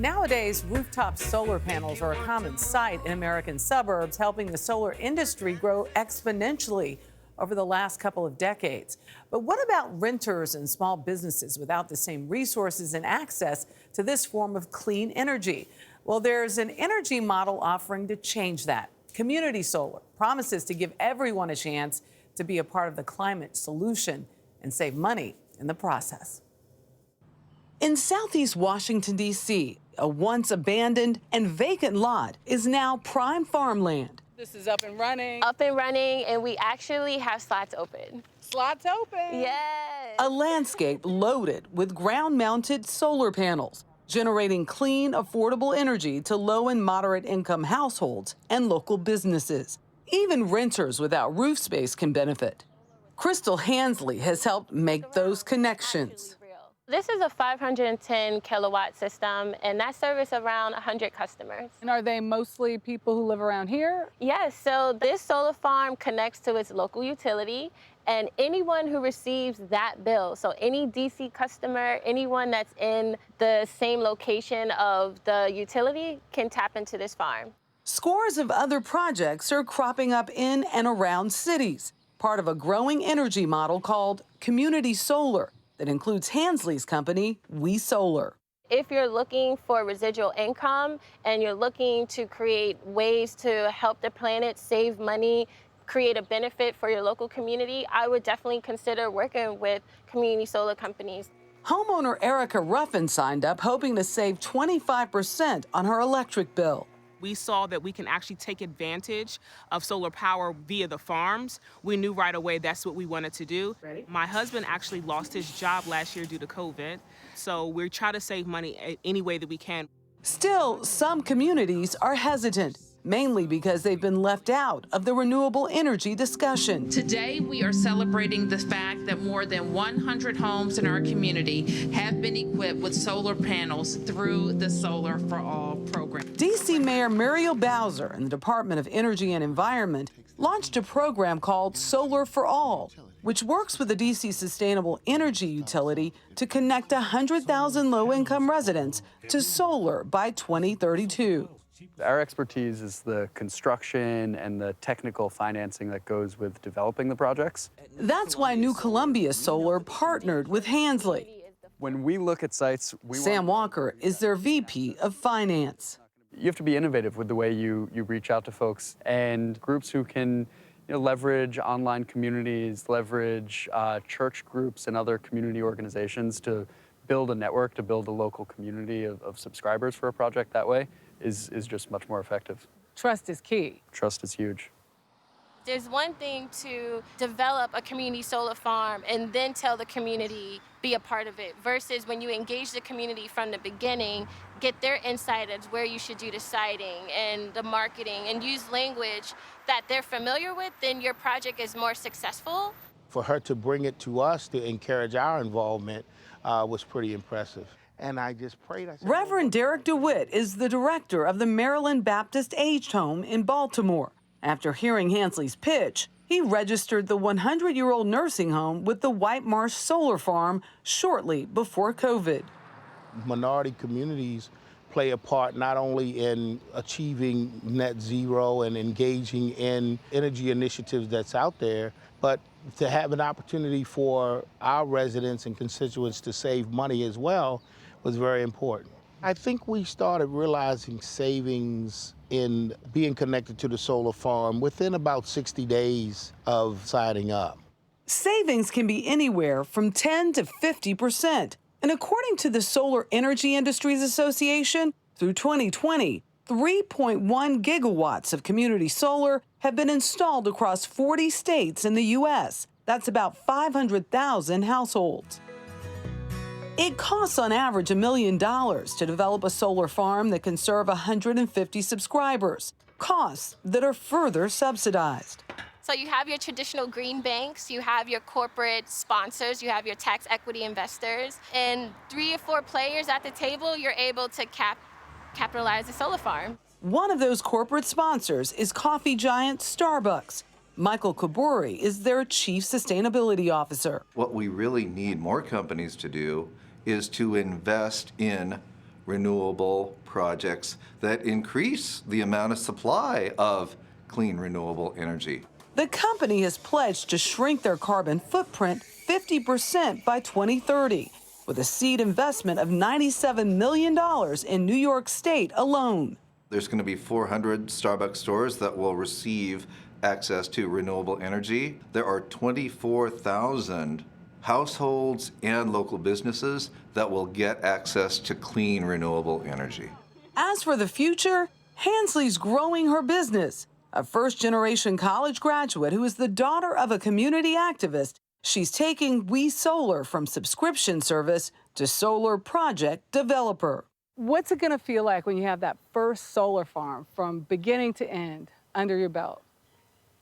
Nowadays, rooftop solar panels are a common sight in American suburbs, helping the solar industry grow exponentially over the last couple of decades. But what about renters and small businesses without the same resources and access to this form of clean energy? Well, there's an energy model offering to change that. Community solar promises to give everyone a chance to be a part of the climate solution and save money in the process. In Southeast Washington, D.C., a once abandoned and vacant lot is now prime farmland. This is up and running. Up and running, and we actually have slots open. Slots open. Yes. A landscape loaded with ground-mounted solar panels, generating clean, affordable energy to low and moderate income households and local businesses. Even renters without roof space can benefit. Crystal Hansley has helped make those connections. This is a 510 kilowatt system, and that services around 100 customers. And are they mostly people who live around here? Yes, so this solar farm connects to its local utility, and anyone who receives that bill, so any DC customer, anyone that's in the same location of the utility can tap into this farm. Scores of other projects are cropping up in and around cities, part of a growing energy model called community solar that includes Hansley's company, We Solar. If you're looking for residual income and you're looking to create ways to help the planet, save money, create a benefit for your local community, I would definitely consider working with community solar companies. Homeowner Erica Ruffin signed up hoping to save 25% on her electric bill. We saw that we can actually take advantage of solar power via the farms. We knew right away that's what we wanted to do. Ready? My husband actually lost his job last year due to COVID, so we're trying to save money any way that we can. Still, some communities are hesitant, mainly because they've been left out of the renewable energy discussion. Today, we are celebrating the fact that more than 100 homes in our community have been equipped with solar panels through the Solar for All program. D.C. Mayor Muriel Bowser and the Department of Energy and Environment launched a program called Solar for All, which works with the D.C. Sustainable Energy Utility to connect 100,000 low-income residents to solar by 2032. Our expertise is the construction and the technical financing that goes with developing the projects. That's why New Columbia Solar partnered with Hansley. When we look at sites, Sam Walker is their VP of Finance. You have to be innovative with the way you reach out to folks and groups who can leverage online communities, leverage church groups and other community organizations to build a network, to build a local community of subscribers for a project that way is just much more effective. Trust is key. Trust is huge. There's one thing to develop a community solar farm and then tell the community, be a part of it, versus when you engage the community from the beginning, get their insight as where you should do the siting and the marketing and use language that they're familiar with, then your project is more successful. For her to bring it to us to encourage our involvement was pretty impressive. And I just prayed. I said, Reverend Derek DeWitt is the director of the Maryland Baptist Aged Home in Baltimore. After hearing Hansley's pitch, he registered the 100-year-old nursing home with the White Marsh Solar Farm shortly before COVID. Minority communities play a part not only in achieving net zero and engaging in energy initiatives that's out there, but to have an opportunity for our residents and constituents to save money as well was very important. I think we started realizing savings in being connected to the solar farm within about 60 days of signing up. Savings can be anywhere from 10 to 50%. And according to the Solar Energy Industries Association, through 2020, 3.1 gigawatts of community solar have been installed across 40 states in the U.S. That's about 500,000 households. It costs on average $1 million to develop a solar farm that can serve 150 subscribers, costs that are further subsidized. So you have your traditional green banks, you have your corporate sponsors, you have your tax equity investors, and 3 or 4 players at the table, you're able to capitalize the solar farm. One of those corporate sponsors is coffee giant Starbucks. Michael Kaburi is their chief sustainability officer. What we really need more companies to do is to invest in renewable projects that increase the amount of supply of clean renewable energy. The company has pledged to shrink their carbon footprint 50% by 2030, with a seed investment of $97 million in New York State alone. There's going to be 400 Starbucks stores that will receive access to renewable energy. There are 24,000 households and local businesses that will get access to clean renewable energy. As for the future, Hansley's growing her business. A first-generation college graduate who is the daughter of a community activist, she's taking We Solar from subscription service to solar project developer. What's it going to feel like when you have that first solar farm from beginning to end under your belt?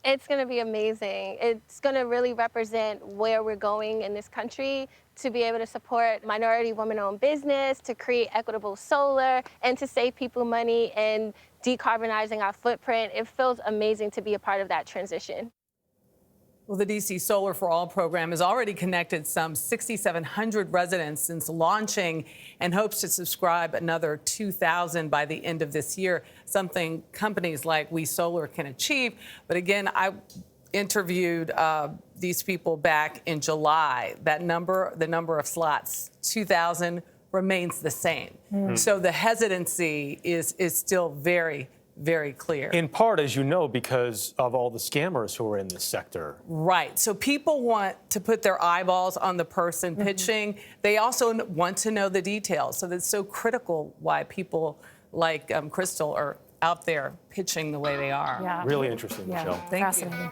It's going to be amazing. It's going to really represent where we're going in this country, to be able to support minority women-owned business, to create equitable solar, and to save people money and decarbonizing our footprint. It feels amazing to be a part of that transition. Well, the DC Solar for All program has already connected some 6,700 residents since launching and hopes to subscribe another 2,000 by the end of this year, something companies like We Solar can achieve. But again, I interviewed these people back in July. That number, the number of slots, 2,000, remains the same. So the hesitancy is still very, very clear. In part, as you know, because of all the scammers who are in this sector. Right. So people want to put their eyeballs on the person pitching. They also want to know the details. So that's so critical why people like Crystal are out there pitching the way they are. Really interesting, Michelle. Thank you.